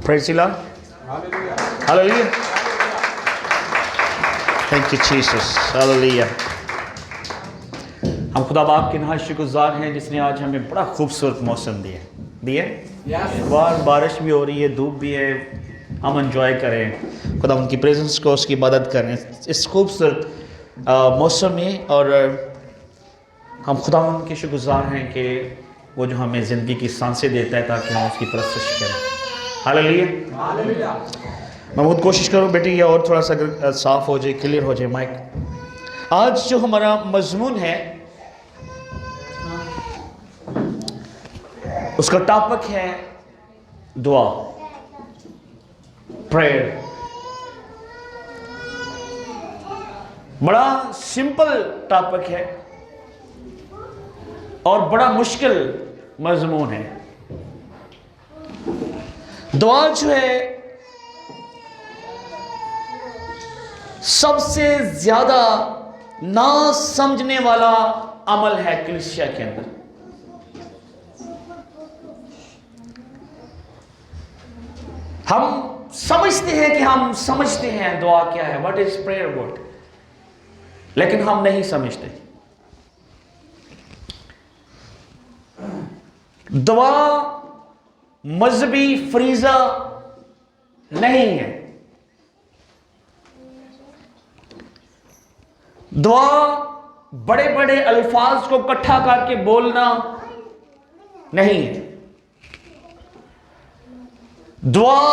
Praise the Lord. Hallelujah. Thank you Jesus. Hallelujah. हम खुदा बाप के नहायत शुक्रगुजार हैं जिसने आज हमें बड़ा खूबसूरत मौसम दिए बारिश भी हो रही है, धूप भी है, हम एंजॉय करें खुदा उनकी प्रेजेंस को, उसकी इबादत करें इस खूबसूरत मौसम में। और हम खुदा उनके शुक्रगुजार हैं कि वो जो हमें ज़िंदगी की सांसें देता है ताकि हम उसकी परस्तिश करें। हालेलुया। मैं बहुत कोशिश करूँ बेटी ये और थोड़ा सा अगर साफ हो जाए, क्लियर हो जाए माइक। आज जो हमारा मजमून है उसका टॉपिक है दुआ, प्रेयर। बड़ा सिंपल टॉपिक है और बड़ा मुश्किल मजमून है। दुआ जो है सबसे ज्यादा ना समझने वाला अमल है कलीसिया के अंदर। हम समझते हैं कि हम समझते हैं दुआ क्या है, व्हाट इज प्रेयर वर्ड, लेकिन हम नहीं समझते। दुआ मजहबी फरीजा नहीं है। दुआ बड़े बड़े अल्फाज को इकट्ठा करके बोलना नहीं है। दुआ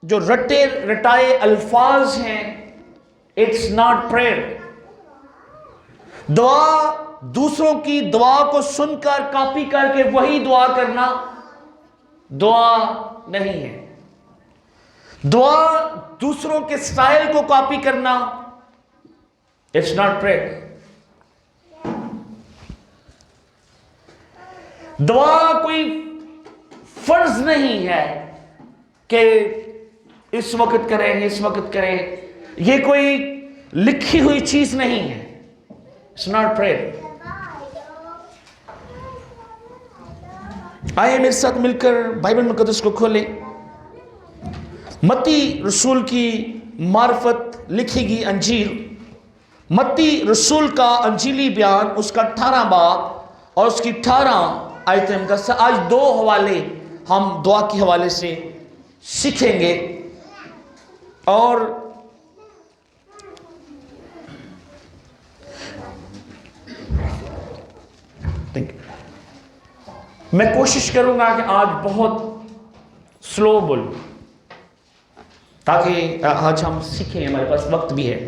जो रटे रटाए अल्फाज हैं, इट्स नॉट प्रेयर। दुआ दूसरों की दुआ को सुनकर कॉपी करके वही दुआ करना दुआ नहीं है। दुआ दूसरों के स्टाइल को कॉपी करना, इट्स नॉट प्रेयर। दुआ कोई फर्ज नहीं है कि इस वक्त करें, इस वक्त करें। यह कोई लिखी हुई चीज नहीं है। It's not prayer. आइए मेरे साथ मिलकर बाइबल मुकद्दस को खोलें। मत्ती रसूल की मार्फत लिखी गई अंजील, मत्ती रसूल का अंजीली बयान, उसका 18 बाब और उसकी 18 आयतें मुकद्दस। आज 2 हवाले हम दुआ के हवाले से सीखेंगे। और मैं कोशिश करूंगा कि आज बहुत स्लो बोलूं ताकि आज हम सीखें, हमारे पास वक्त भी है।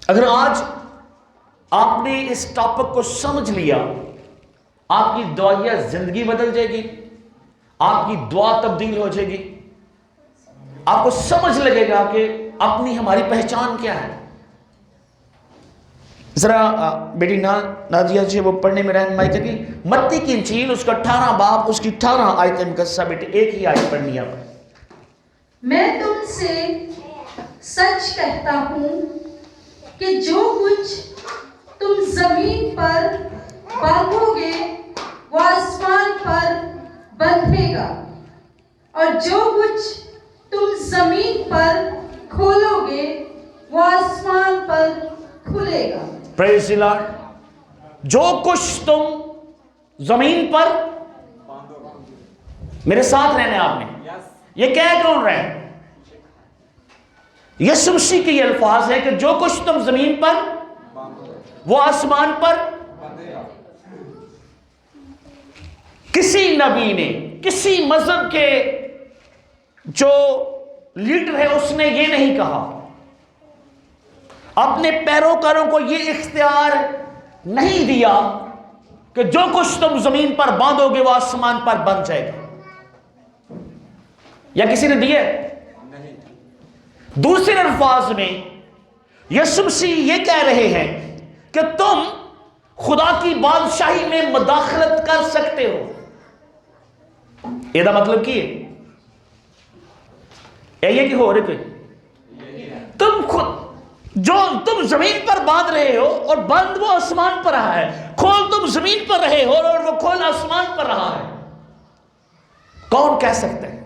अगर आज आपने इस टॉपिक को समझ लिया, आपकी दुआया जिंदगी बदल जाएगी, आपकी दुआ तब्दील हो जाएगी। आपको समझ लगेगा कि अपनी हमारी पहचान क्या है। जरा बेटी नादिया जी वो पढ़ने में रहनुमाई करेगी। मत्ती की इंजील उसका 18 बाब उसकी 18 आयत मुकद्दसा। बेटे एक ही आयत पढ़नी है। मैं तुमसे सच कहता हूं कि जो कुछ तुम जमीन पर बांधोगे वो आसमान पर बंधेगा, और जो कुछ तुम जमीन पर खोलोगे वो आसमान पर खुलेगा। Praise the Lord. जो कुछ तुम जमीन पर, मेरे साथ रहने आपने, ये कह कौन रहे हैं? यीशु मसीह के ये अल्फाज है कि जो कुछ तुम जमीन पर वो आसमान पर। किसी नबी ने, किसी मजहब के जो लीडर है उसने ये नहीं कहा, अपने पैरोकारों को यह इख्तियार नहीं दिया कि जो कुछ तुम जमीन पर बांधोगे वो आसमान पर बंध जाएगा। या किसी ने दिए? नहीं। दूसरे अल्फाज में यीशु मसीह ये कह रहे हैं कि तुम खुदा की बादशाही में मुदाखलत कर सकते हो। ਇਹਦਾ मतलब की है? यही कि हो रहे कोई तुम खुद जो तुम जमीन पर बांध रहे हो और बंद वो आसमान पर रहा है, खोल तुम जमीन पर रहे हो और वो खोल आसमान पर रहा है। कौन कह सकता है?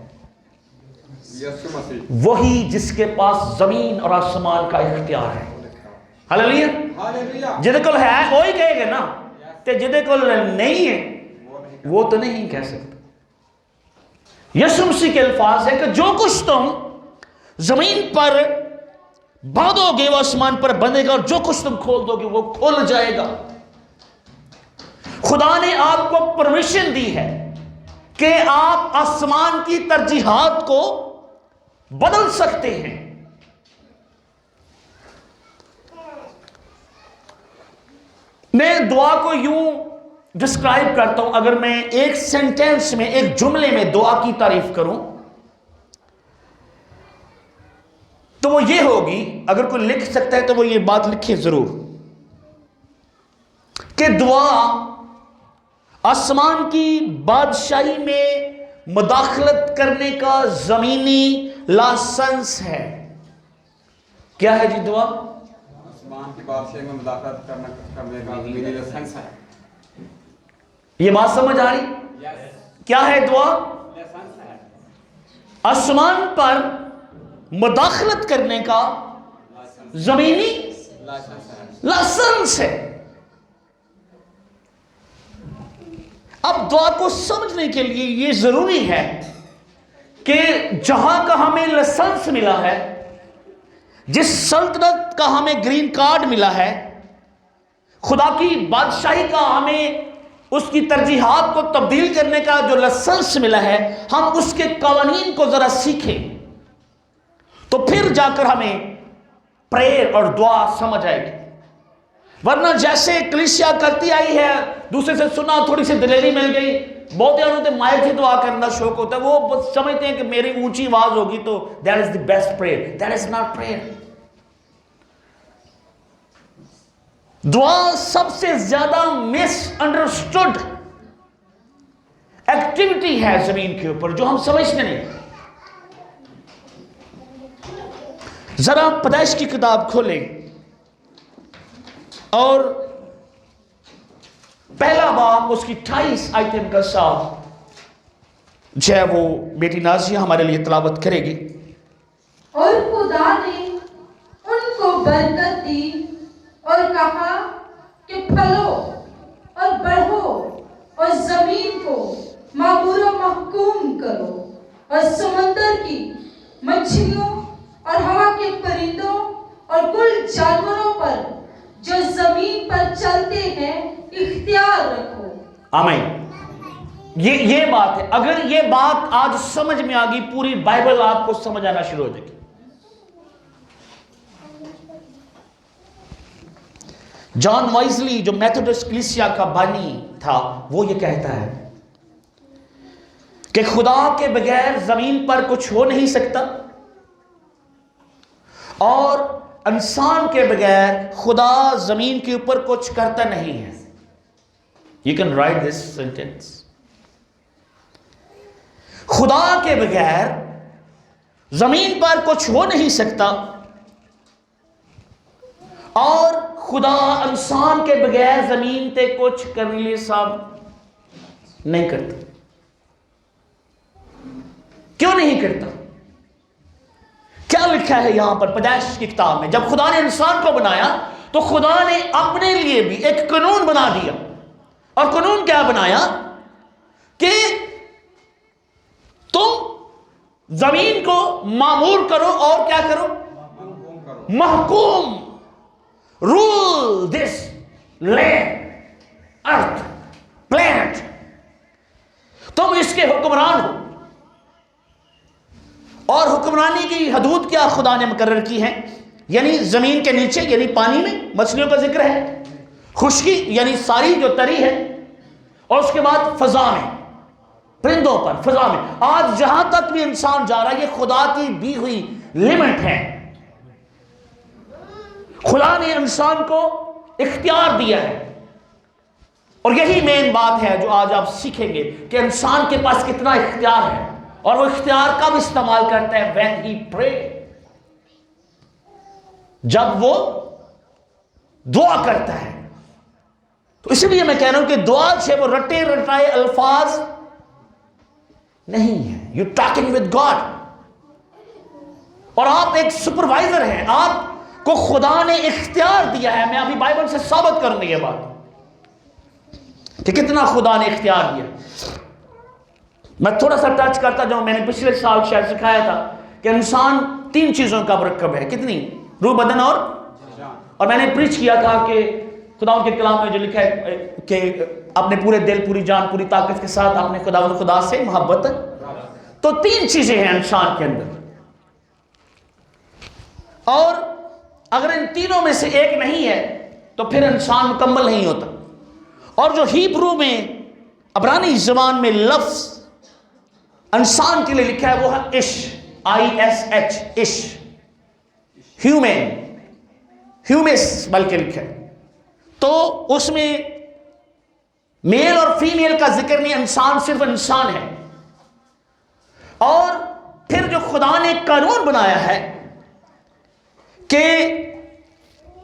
वही जिसके पास जमीन और आसमान का इख्तियार है। हालेलुया। जिदे कोल है वही कहेगा ना, ते जिदे कोल नहीं है वो तो नहीं कह सकता। यीशु मसीह के अल्फाज है कि जो कुछ तुम जमीन पर बांधोगे वो आसमान पर बंधेगा, और जो कुछ तुम खोल दोगे वो खोल जाएगा। खुदा ने आपको परमिशन दी है कि आप आसमान की तरजीहात को बदल सकते हैं। मैं दुआ को यूं डिस्क्राइब करता हूं, अगर मैं एक सेंटेंस में, एक जुमले में दुआ की तारीफ करूं तो वो ये होगी, अगर कोई लिख सकता है तो वो ये बात लिखे जरूर, कि दुआ आसमान की बादशाही में मुदाखलत करने का जमीनी लाइसेंस है। क्या है जी दुआ? आसमान की बादशाही में मुदाखलत करने का जमीनी लाइसेंस है। ये बात समझ आ रही? क्या है दुआ? आसमान पर मुदाखलत करने का जमीनी लाइसेंस है। अब दुआ को समझने के लिए यह जरूरी है कि जहां का हमें लाइसेंस मिला है, जिस सल्तनत का हमें ग्रीन कार्ड मिला है, खुदा की बादशाही का हमें उसकी तरजीहात को तब्दील करने का जो लाइसेंस मिला है, हम उसके कानून को जरा सीखें तो फिर जाकर हमें प्रेयर और दुआ समझ आएगी। वरना जैसे कलीसिया करती आई है, दूसरे से सुना, थोड़ी सी दिलेरी मिल गई, बहुत यार तो माइक से दुआ करना शौक होता है, वो समझते हैं कि मेरी ऊंची आवाज होगी तो that is the best prayer. That is not prayer. दुआ सबसे ज्यादा मिसअंडरस्टूड एक्टिविटी है जमीन के ऊपर, जो हम समझते नहीं। जरा पैदाइश की किताब खोलें और पहला बाब उसकी 28 आयत का साथ जो है वो बेटी नाजिया हमारे लिए तिलावत करेगी। और खुदा ने उनको बरकत दी और कहा कि फलो और बढ़ो और जमीन को मामूर महकूम करो, और समुद्र की मछलियों और हवा के परिंदों और कुल जानवरों पर जो जमीन पर चलते हैं इख्तियार रखो। आमीन। ये बात है। अगर ये बात आज समझ में आ गई, पूरी बाइबल आपको समझ आना शुरू हो जाएगी। जॉन वाइजली जो मेथोडिस्ट कलीसिया का बानी था, वो ये कहता है कि खुदा के बगैर जमीन पर कुछ हो नहीं सकता, और इंसान के बगैर खुदा जमीन के ऊपर कुछ करता नहीं है। You can write this sentence. खुदा के बगैर जमीन पर कुछ हो नहीं सकता, और खुदा इंसान के बगैर जमीन पे कुछ करने लिए साहब नहीं करता। क्यों नहीं करता? क्या लिखा है यहां पर पैदाइश की किताब में? जब खुदा ने इंसान को बनाया तो खुदा ने अपने लिए भी एक कानून बना दिया। और कानून क्या बनाया कि तुम जमीन को मामूर करो और क्या करो? महकूम। Rule this land, earth, planet. तुम इसके हुक्मरान हो। और हुक्मरानी की हदूद क्या खुदा ने मुकर्रर की है? यानी जमीन के नीचे यानी पानी में मछलियों का जिक्र है, खुश्की यानी सारी जो तरी है, और उसके बाद फजा में परिंदों पर, फजा में। आज जहां तक भी इंसान जा रहा है, ये खुदा की दी हुई लिमिट है। खुदा ने इंसान को इख्तियार दिया है, और यही मेन बात है जो आज आप सीखेंगे कि इंसान के पास कितना इख्तियार है, और वो इख्तियार कब इस्तेमाल करता है? व्हेन ही प्रे, जब वो दुआ करता है। तो इसलिए मैं कह रहा हूं कि दुआ से वो रटे रटाए अल्फाज नहीं है। यू टॉकिंग विद गॉड, और आप एक सुपरवाइजर हैं, आपको खुदा ने इख्तियार दिया है। मैं अभी बाइबल से साबित करूंगा ये बात कि कितना खुदा ने इख्तियार दिया। मैं थोड़ा सा टच करता जाऊं, मैंने पिछले साल शायद सिखाया था कि इंसान 3 चीजों का मुरक्कब है। कितनी? रूह, बदन और मैंने प्रीच किया था कि खुदा के कलाम में जो लिखा है कि अपने पूरे दिल, पूरी जान, पूरी ताकत के साथ अपने खुदा से मोहब्बत। तो 3 चीजें हैं इंसान के अंदर, और अगर इन तीनों में से एक नहीं है तो फिर इंसान मुकम्मल नहीं होता। और जो हिब्रू में, अब्रानी ज़बान में लफ्ज इंसान के लिए लिखा है वो है इश, ISH, इश, ह्यूमन, ह्यूमिस बल्कि लिखा है। तो उसमें मेल और फीमेल का जिक्र नहीं, इंसान सिर्फ इंसान है। और फिर जो खुदा ने कानून बनाया है कि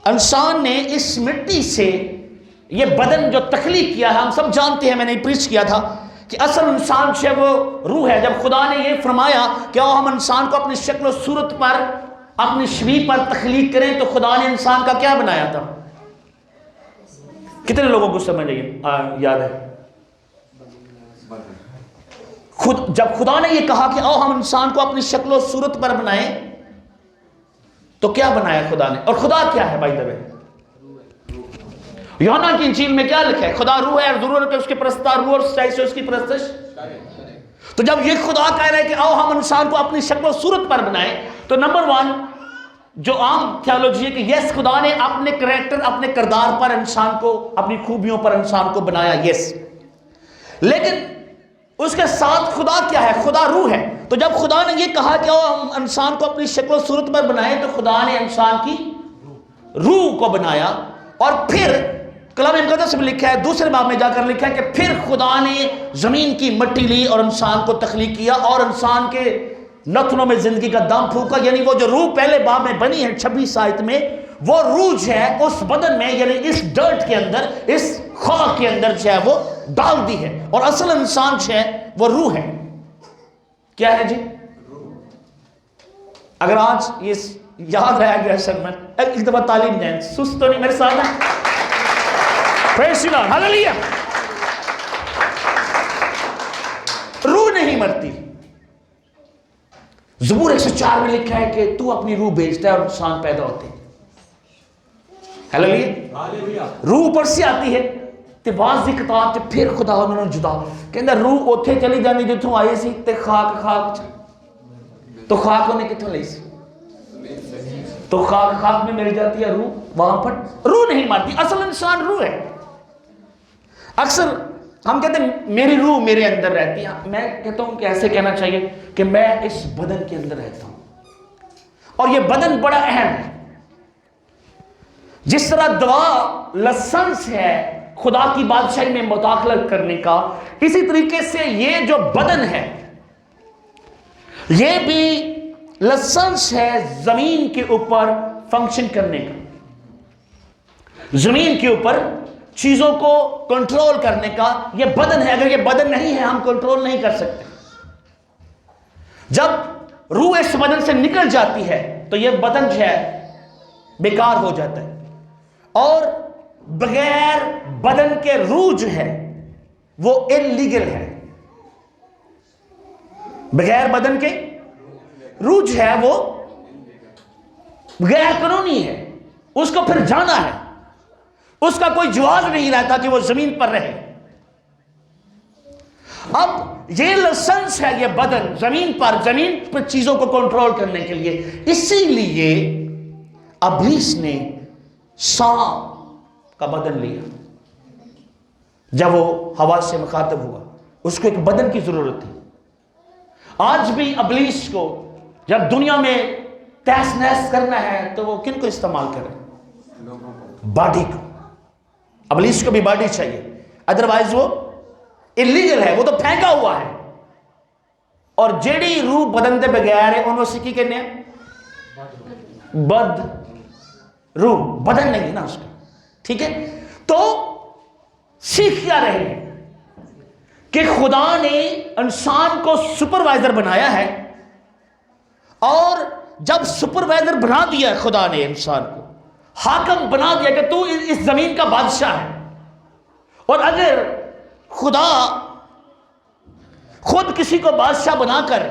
इंसान ने इस मिट्टी से ये बदन जो तख्लीक किया है, हम सब जानते हैं, मैंने प्रीच किया था कि असल इंसान से वो रूह है। जब खुदा ने ये फरमाया कि आओ हम इंसान को अपनी शक्ल और सूरत पर, अपनी शबीह पर तख्लीक करें, तो खुदा ने इंसान का क्या बनाया था? कितने लोगों को समझ याद है? जब खुदा ने ये कहा कि आओ हम इंसान को अपनी शक्ल और सूरत पर बनाएं, तो क्या बनाया खुदा ने? और खुदा क्या है भाई दबे? यूहन्ना की इंजील में क्या लिखा है? खुदा रूह है और जरूरत है उसके परस्तार रूह और सच्चाई से उसकी परस्तिश। तो जब ये खुदा कह रहे हैं कि आओ हम इंसान को अपनी शक्ल और सूरत पर बनाएं, तो नंबर 1 जो आम थियोलॉजी है कि यस, खुदा ने अपने कैरेक्टर, अपने किरदार पर इंसान को, अपनी खूबियों पर इंसान को बनाया, यस। लेकिन उसके साथ खुदा क्या है? खुदा रूह है। तो जब खुदा ने ये कहा कि आओ हम इंसान को अपनी शक्ल और सूरत पर बनाएं, तो खुदा ने इंसान की रूह को बनाया। और फिर कलाम मुकद्दस में लिखा है, दूसरे बाब में जाकर लिखा है कि फिर खुदा ने जमीन की मिट्टी ली और इंसान को तख्लीक किया और इंसान के नथनों में जिंदगी का दम फूका। यानी वो जो रूह पहले बाब में बनी है 26 आयत में, वो रूह जो है उस बदन में, यानी इस डर्ट के अंदर, इस खाक के अंदर जो है वो डाल दी है। और असल इंसान जो है वो रूह है। क्या है जी? अगर आज ये याद रहा गया सर, मैं एक दफा तालीम दें, सुस्त तो नहीं मेरे साथ है? Praise the Lord, hallelujah. रूह नहीं मरती। ज़बूर 104 में लिखा है कि तू अपनी रूह भेजता है और इंसान पैदा होते हैं। हालेलुया। रूह ऊपर से आती है ते बाज़ दी किताब च फिर खुदा उन्होंने जुदा कहंदा रूह उत्थे चली जानी जिथों आई सी ते खाक तो खाक उन्हें किथों ली सी? तो खाक में मिल जाती है रूह, वहां पर रूह नहीं मरती। असल इंसान रूह है। अक्सर हम कहते हैं मेरी रूह मेरे अंदर रहती है। मैं कहता हूं कि ऐसे कहना चाहिए कि मैं इस बदन के अंदर रहता हूं और ये बदन बड़ा अहम है। जिस तरह दवा लाइसेंस है खुदा की बादशाही में मुदाखलत करने का, इसी तरीके से ये जो बदन है ये भी लाइसेंस है जमीन के ऊपर फंक्शन करने का, जमीन के ऊपर चीजों को कंट्रोल करने का। ये बदन है। अगर ये बदन नहीं है हम कंट्रोल नहीं कर सकते। जब रूह इस बदन से निकल जाती है तो ये बदन जो है बेकार हो जाता है। और बगैर बदन के रूह जो है वो इलीगल है। बगैर बदन के रूह जो है वो गैर कानूनी है। उसको फिर जाना है, उसका कोई जवाब नहीं रहता कि वो जमीन पर रहे। अब ये लाइसेंस है ये बदन जमीन पर चीजों को कंट्रोल करने के लिए। इसीलिए इब्लीस ने सांप का बदन लिया। जब वो हवा से मुखातब हुआ, उसको एक बदन की जरूरत थी। आज भी इब्लीस को जब दुनिया में तहस नहस करना है तो वो किन को इस्तेमाल करे? बॉडी को। इब्लीस को भी बॉडी चाहिए, अदरवाइज वो इलीगल है, वो तो फेंका हुआ है। और जेडी रूह बदन के बगैर है उन्होंने की कहने बद रूह, बदन नहीं ना उसका। ठीक है, तो सीख क्या रहे कि खुदा ने इंसान को सुपरवाइजर बनाया है, और जब सुपरवाइजर बना दिया खुदा ने इंसान को, हाकम बना दिया कि तू इस जमीन का बादशाह है, और अगर खुदा खुद किसी को बादशाह बनाकर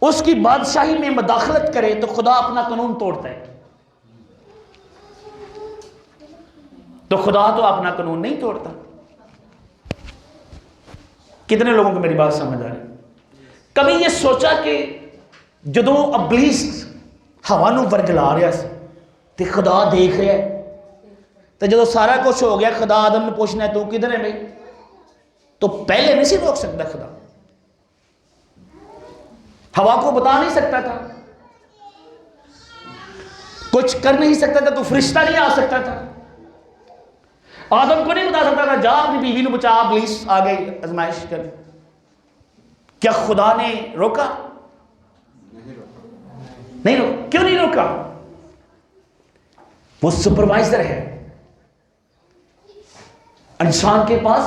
उसकी बादशाही में मदाखलत करे तो खुदा अपना कानून तोड़ता है। तो खुदा तो अपना कानून नहीं तोड़ता। कितने लोगों को मेरी बात समझ आ रही? कभी ये सोचा कि जदों अबलीस हवा नूं वरगला रहा सी ते खुदा देख रहा है, तो जदों सारा कुछ हो गया खुदा आदम ने पूछना है तू किधर है भाई, तो पहले नहीं सी रोक सकता खुदा, हवा को बता नहीं सकता था, कुछ कर नहीं सकता था, तो फरिश्ता नहीं आ सकता था, आदम को नहीं बता सकता था जा अपनी बीवी को बचा, अबलीस आ गई आजमाइश कर। क्या खुदा ने रोका? नहीं रोका। क्यों नहीं रोका? वो सुपरवाइजर है। इंसान के पास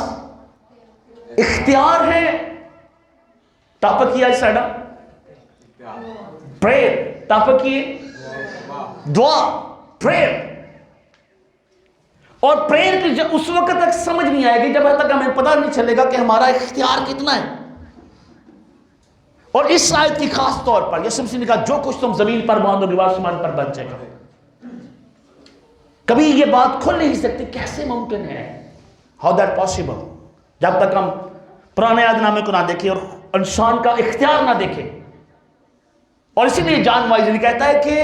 इख्तियार है। टॉपिक किया साडा प्रेयर, टॉपिक किए दुआ, प्रेयर। और प्रेयर की उस वक्त तक समझ नहीं आएगी जब तक हमें पता नहीं चलेगा कि हमारा इख्तियार कितना है। और इस आयत की खास तौर पर यीशु मसीह ने कहा जो कुछ तुम जमीन पर बांधोगे वो आसमान पर बन जाएगा। कभी ये बात खुल नहीं सकती, कैसे मुमकिन है, हाउ दैट पॉसिबल, जब तक हम पुराने यादनामे को ना देखें और इंसान का इख्तियार ना देखें। और इसीलिए जॉन वाइजली कहता है कि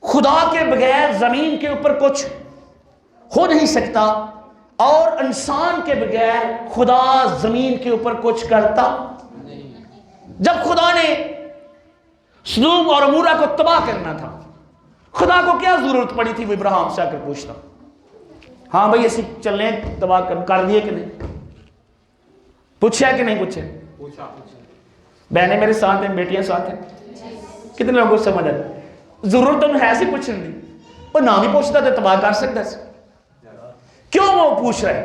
खुदा के बगैर जमीन के ऊपर कुछ हो नहीं सकता, और इंसान के बगैर खुदा जमीन के ऊपर कुछ करता नहीं। जब खुदा ने सदूम और अमूरा को तबाह करना था, खुदा को क्या जरूरत पड़ी थी वो इब्राहिम से आकर पूछता, हाँ भाई ऐसे चलने तबाह कर दिए कि नहीं? पूछा कि नहीं पूछे? बहनें मेरे साथ हैं, बेटियां साथ हैं। कितने लोगों को समझ आती? जरूरत तो है सी पूछने की, वो ना भी पूछता तो तबाह कर सकता सी। क्यों वो पूछ रहा है?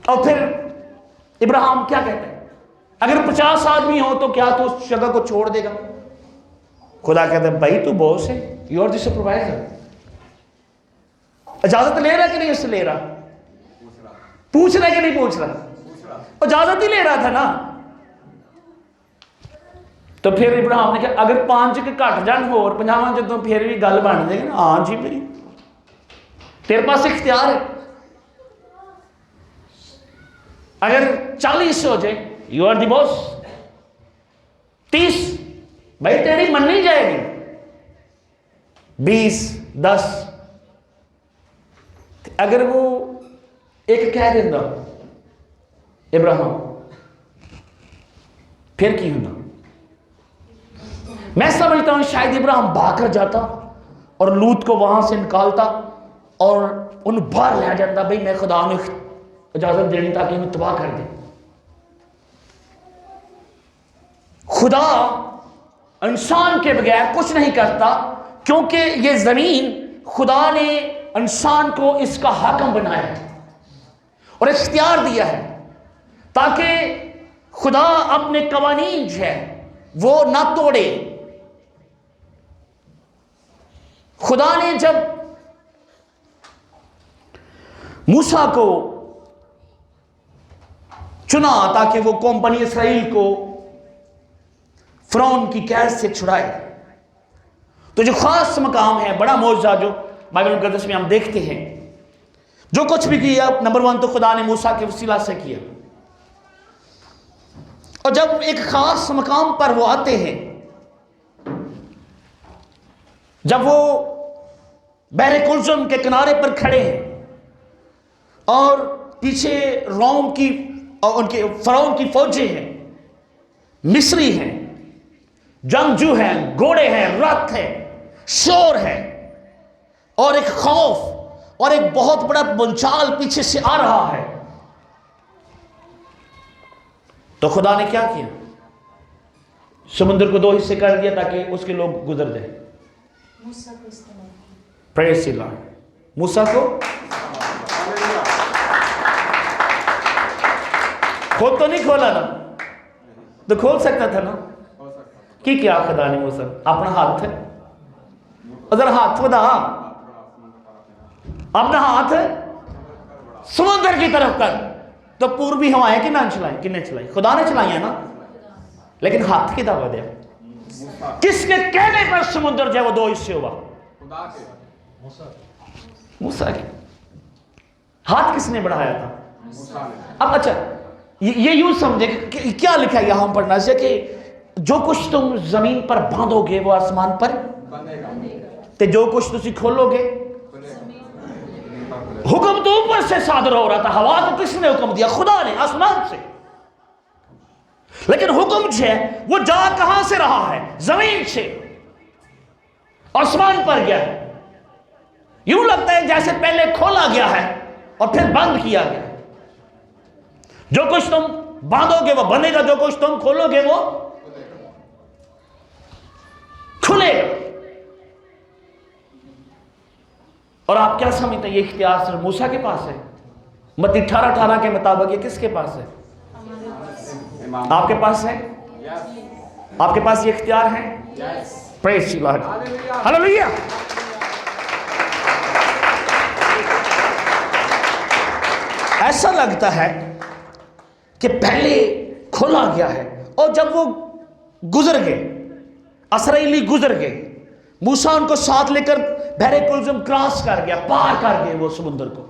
और फिर इब्राहिम क्या कहता है, अगर 50 आदमी हो तो क्या तू उस जगह को छोड़ देगा? खुदा कहता है भाई तू बॉस है, यू आर द सुपरवाइजर। इजाजत ले रहा कि नहीं उससे ले रहा? पूछ रहा कि नहीं पूछ रहा? इजाजत ही ले रहा था ना। तो फिर इब्राहिम ने कहा अगर 5 के घट जान होर 50 जो फिर भी गल बन जाएगी ना। हाँ जी भाई तेरे पास इख्तियार है। अगर 40 हो जाए यू आर द बॉस। 30 भाई तेरी मन नहीं जाएगी। 20 10 अगर वो एक कह देता इब्राहिम फिर की होना? मैं समझता हूं शायद इब्राहिम भाग जाता और लूत को वहां से निकालता और उन बाहर ले जाता, भाई मैं खुदा ने इजाजत देनी ताकि उन्हें तबाह कर दे। खुदा इंसान के बगैर कुछ नहीं करता, क्योंकि ये जमीन खुदा ने इंसान को इसका हाकिम बनाया है और इख्तियार दिया है ताकि खुदा अपने कवानीन जो है वो ना तोड़े। खुदा ने जब मूसा को चुना ताकि वो कौम बनी इसराइल को फिरौन की कैद से छुड़ाए, तो जो खास मकाम है, बड़ा मौजज़ा जो बाइबल मुक़द्दस में हम देखते हैं, जो कुछ भी किया नंबर 1 तो खुदा ने मूसा के वसीला से किया। और जब एक खास मकाम पर वो आते हैं, जब वो बहरे कुलजुम के किनारे पर खड़े हैं और पीछे रोम की और उनके फिरौन की फौजें हैं, मिस्री हैं, जंगजू हैं, घोड़े हैं, रथ है, शोर है और एक खौफ और एक बहुत बड़ा बुंचाल पीछे से आ रहा है, तो खुदा ने क्या किया? समुद्र को 2 हिस्से कर दिया ताकि उसके लोग गुजर जाए। मूसा को इस्तेमाल, प्रेज़ द लॉर्ड। मूसा को खुद तो नहीं खोला ना, तो खोल सकता था ना। हो सकता कि क्या खुदा ने मूसा अपना हाथ अगर हाथ खुदा अपना हाथ समुद्र की तरफ कर, तो पूर्वी हवाएं कि ना चलाई, किन्ने चलाई? खुदा ने चलाई है ना। लेकिन हाथ की दावा दिया, किसके कहने पर समुद्र जो है वो दो हिस्से हुआ? खुदा के मूसा के। हाथ किसने बढ़ाया था? मूसा ने। अब अच्छा ये यूं समझे कि क्या लिखा है यहां पढ़ना से कि जो कुछ तुम जमीन पर बांधोगे वो आसमान पर, बनेगा ते जो कुछ तुम खोलोगे। खुलेगा। हुक्म तो ऊपर से सादर हो रहा था, हवा को किसने हुक्म दिया? खुदा ने, आसमान से। लेकिन हुक्म जो है वो जा कहां से रहा है? जमीन से आसमान पर गया है। यूं लगता है जैसे पहले खोला गया है और फिर बंद किया गया। जो कुछ तुम बांधोगे वो बनेगा, जो कुछ तुम खोलोगे वो खुलेगा। और आप क्या समझते हैं ये इख्तियार सिर्फ मूसा के पास है? मत्ती 18:18 के मुताबिक ये किसके पास है? इमाम। आपके पास है? यस आपके पास ये इख्तियार है? Yes. Praise the Lord, hallelujah. Hallelujah. ऐसा लगता है कि पहले खोला गया है और जब वो गुजर गए, इसराइली गुजर गए, मूसा उनको साथ लेकर बहरे कुलज़म क्रॉस कर गया, पार कर गए वो समुद्र को।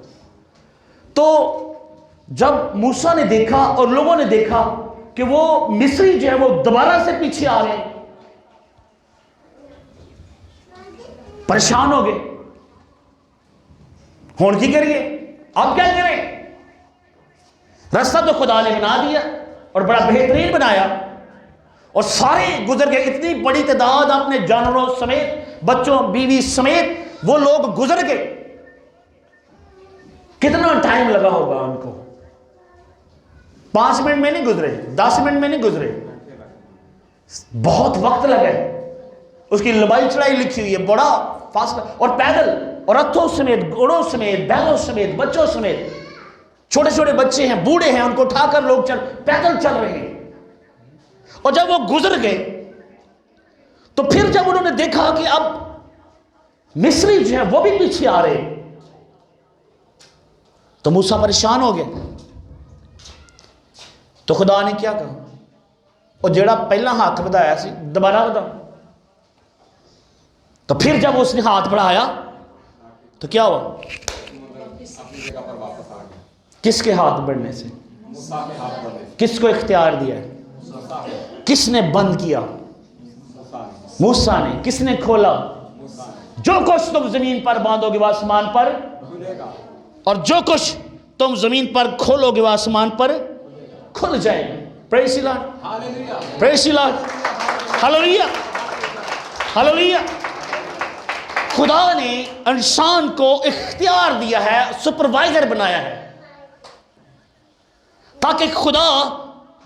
तो जब मूसा ने देखा और लोगों ने देखा कि वो मिस्री जो है वो दोबारा से पीछे आ रहे हैं, परेशान हो गए। हुण की करिए, अब क्या करें? रास्ता तो खुदा ने बना दिया और बड़ा बेहतरीन बनाया और सारे गुजर गए। इतनी बड़ी तादाद अपने जानवरों समेत, बच्चों बीवी समेत वो लोग गुजर गए। कितना टाइम लगा होगा उनको? 5 मिनट में नहीं गुजरे, 10 मिनट में नहीं गुजरे, बहुत वक्त लगा। उसकी लंबाई चढ़ाई लिखी हुई है, बड़ा फासला। और पैदल और रथों समेत, घोड़ों समेत, बैलों समेत, बच्चों समेत, छोटे छोटे बच्चे हैं, बूढ़े हैं, उनको उठाकर लोग पैदल चल रहे हैं। और जब वो गुजर गए तो फिर जब उन्होंने देखा कि अब मिस्री जो है वो भी पीछे आ रहे, तो मूसा परेशान हो गए। तो खुदा ने क्या कहा? और जेड़ा पहला हाथ बढ़ाया सी दोबारा बढ़ा। तो फिर जब उसने हाथ बढ़ाया तो क्या हुआ? अपनी जगह पर वापस आ गया। किसके हाथ बढ़ने से? मूसा के हाथ बढ़े। किसको इख्तियार दिया है? मूसा ने। किसने बंद किया? मूसा ने। मूसा ने। किसने खोला? मूसा ने। जो कुछ तुम जमीन पर बांधोगे वो आसमान पर, खुलेगा। और जो कुछ तुम जमीन पर खोलोगे वो आसमान पर खुल जाएगा। Praise the Lord, hallelujah. Praise the Lord, hallelujah, hallelujah. खुदा ने इंसान को इख्तियार दिया है, सुपरवाइजर बनाया है, ताकि खुदा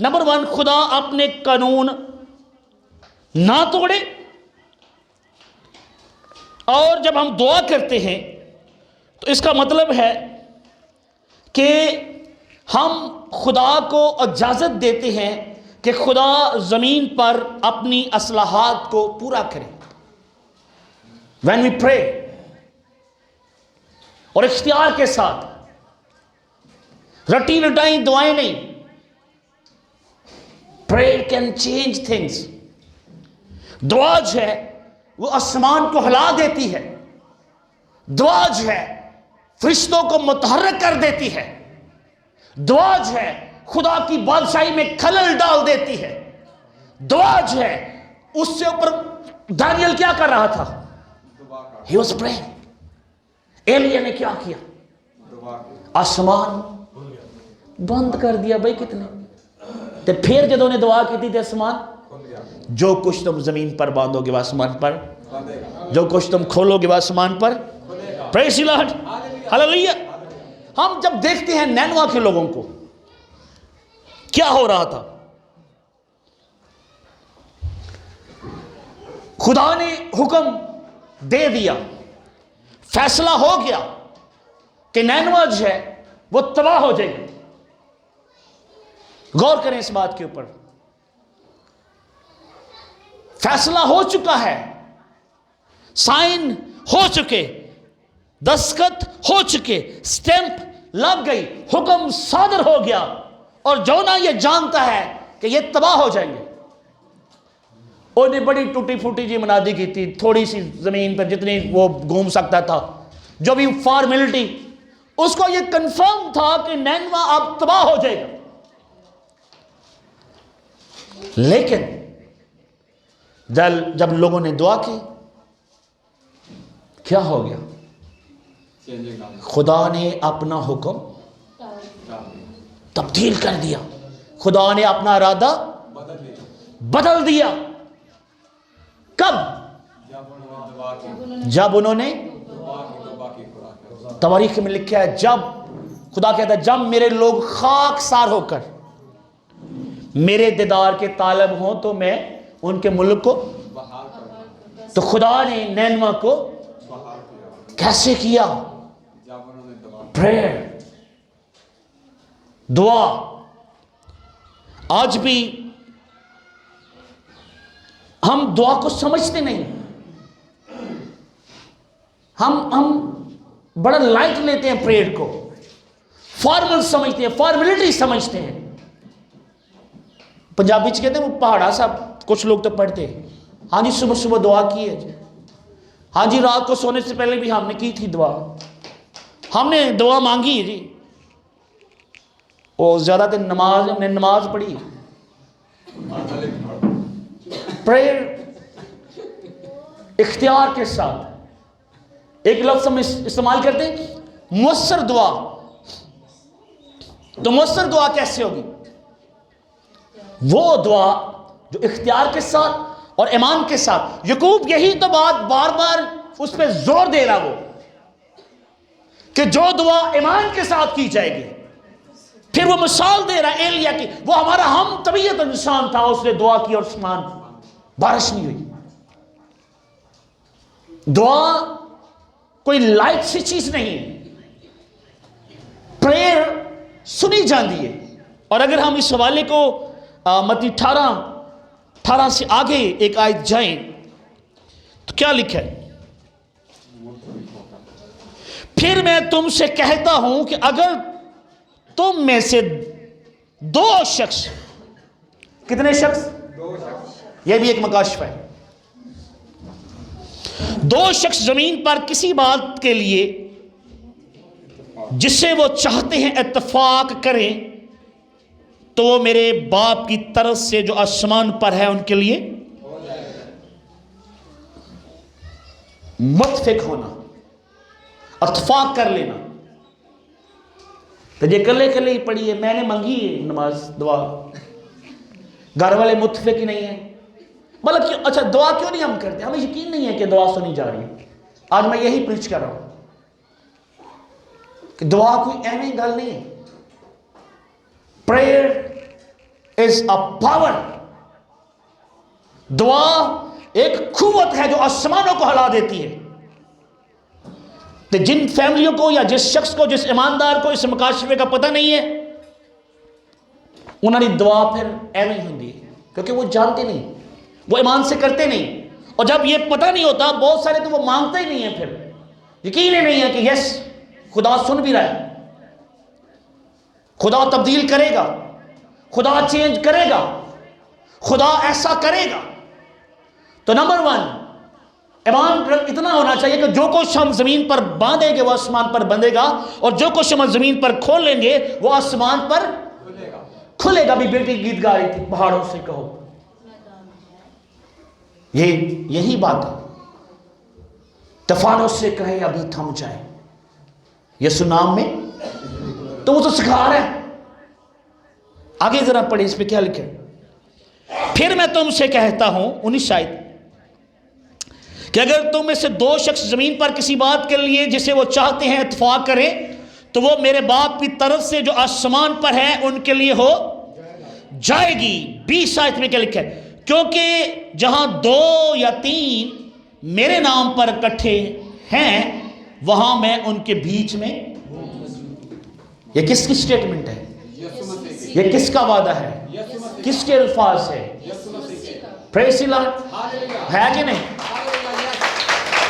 नंबर 1 खुदा अपने कानून ना तोड़े। और जब हम दुआ करते हैं तो इसका मतलब है कि हम खुदा को इजाज़त देते हैं कि खुदा ज़मीन पर अपनी असलाहात को पूरा करे। When we pray, और इख्तियार के साथ, रटी रटाई दुआएं नहीं। Prayer can change things। दुआ जो है वो आसमान को हिला देती है। दुआ जो है फरिश्तों को मुतहर्रिक कर देती है। दुआ जो है खुदा की बादशाही में खलल डाल देती है। दुआ जो है उससे ऊपर दानियल क्या कर रहा था? He was praying। एलिया ने क्या किया? आसमान बंद कर दिया। भाई कितने ते फिर जब उन्हें दुआ की थी आसमान, जो कुछ तुम जमीन पर बांधोगे वो आसमान पर, जो कुछ तुम खोलोगे वो आसमान पर। Praise the Lord, hallelujah. हम जब देखते हैं नैनवा के लोगों को क्या हो रहा था, खुदा ने हुक्म दे दिया, फैसला हो गया कि नैनवा जो है वो तबाह हो जाएगी। गौर करें इस बात के ऊपर। फैसला हो चुका है, साइन हो चुके, दस्तखत हो चुके, स्टैंप लग गई, हुक्म सादर हो गया, और जोना ये जानता है कि ये तबाह हो जाएंगे। उन्हें बड़ी टूटी फूटी जी मनादी की थी, थोड़ी सी जमीन पर जितनी वो घूम सकता था, जो भी फॉर्मेलिटी, उसको ये कंफर्म था कि नैनवा अब तबाह हो जाएगा। लेकिन जब लोगों ने दुआ की, क्या हो गया? खुदा ने अपना हुक्म तब्दील कर दिया, खुदा ने अपना इरादा बदल दिया। कब? जब उन्होंने, तवारीख में लिखा है, जब खुदा कहता है जब मेरे लोग खाकसार होकर मेरे दीदार के तालब हों तो मैं उनके मुल्क को, तो खुदा ने नैनवा को कैसे किया? प्रेयर, दुआ। आज भी हम दुआ को समझते नहीं, हम बड़ा लाइट लेते हैं प्रेयर को, फॉर्मल समझते हैं, फॉर्मेलिटी समझते हैं। पंजाबी च कहते हैं वो पहाड़ा सा, कुछ लोग तो पढ़ते हैं, हाँ जी सुबह सुबह दुआ की है जी, हाँ जी रात को सोने से पहले भी हमने की थी दुआ, हमने दुआ मांगी है जी। और ज्यादातर नमाज, हमने नमाज पढ़ी। प्रेयर इख्तियार के साथ, एक लफ्ज हम इस्तेमाल करते हैं मुयस्सर दुआ। तो मुयस्सर दुआ कैसे होगी? वो दुआ जो इख्तियार के साथ और ईमान के साथ। यकूब यही तो बात बार बार उस पर जोर दे रहा, वो कि जो दुआ ईमान के साथ की जाएगी। फिर वो मिसाल दे रहा है एलिया की, वो हमारा हम तबीयत इंसान था, उसने दुआ की और आसमान बारिश नहीं हुई। दुआ कोई लाइट सी चीज नहीं है, प्रेयर सुनी जाती है। और अगर हम इस हवाले को मत्ती 18 से आगे एक आयत जाएं तो क्या लिखा है? फिर मैं तुमसे कहता हूं कि अगर तुम में से दो शख्स, कितने शख्स? यह भी एक मकाशफ है। दो शख्स जमीन पर किसी बात के लिए जिसे वो चाहते हैं इत्तफाक करें, तो वो मेरे बाप की तरफ से जो आसमान पर है उनके लिए मुत्तफिक होना, इत्तफाक कर लेना। तो ये कले कले ही पड़ी है, मैंने मांगी है नमाज दुआ, घर वाले मुत्तफिक ही नहीं है। मतलब क्यों? अच्छा दुआ क्यों नहीं हम करते? हमें यकीन नहीं है कि दुआ सुनी जा रही है। आज मैं यही प्रीच कर रहा हूं कि दुआ कोई अहम गल नहीं है। Prayer is a power. दुआ एक कुव्वत है जो आसमानों को हिला देती है। तो जिन फैमिलियों को या जिस शख्स को, जिस ईमानदार को इस मुकाशफे का पता नहीं है, उन्होंने दुआ फिर एवं होती है, क्योंकि वो जानते नहीं, वो ईमान से करते नहीं। और जब ये पता नहीं होता, बहुत सारे तो वो मांगते ही नहीं है, फिर यकीन ही नहीं है कि यस खुदा सुन भी रहा है, खुदा तब्दील करेगा, खुदा चेंज करेगा, खुदा ऐसा करेगा। तो नंबर 1 ईमान इतना होना चाहिए कि जो कुछ हम जमीन पर बांधेंगे वो आसमान पर बंधेगा, और जो कुछ हम जमीन पर खोल लेंगे वो आसमान पर खुलेगा। भी बेटी गीत गा रही थी, पहाड़ों से कहो, यही बात है। तूफानों से कहे अभी थम जाए यीशु नाम में, तो वो तो सिखा रहा है। आगे जरा पढ़े, इस पे क्या लिखे? फिर मैं तुमसे कहता हूं, 19 शायद, कि अगर तुम में से दो शख्स जमीन पर किसी बात के लिए जिसे वो चाहते हैं इत्तफाक करें, तो वो मेरे बाप की तरफ से जो आसमान पर है उनके लिए हो जाएगी। 20 आयत में क्या लिखा है? क्योंकि जहां 2 या 3 मेरे नाम पर इकट्ठे हैं, वहां मैं उनके बीच में। यह किसकी स्टेटमेंट है? ये किसका वादा है? यीशु मसीह किसके अल्फाज है? यीशु मसीह के प्रेज़ द लॉर्ड। हालेलुया है कि नहीं?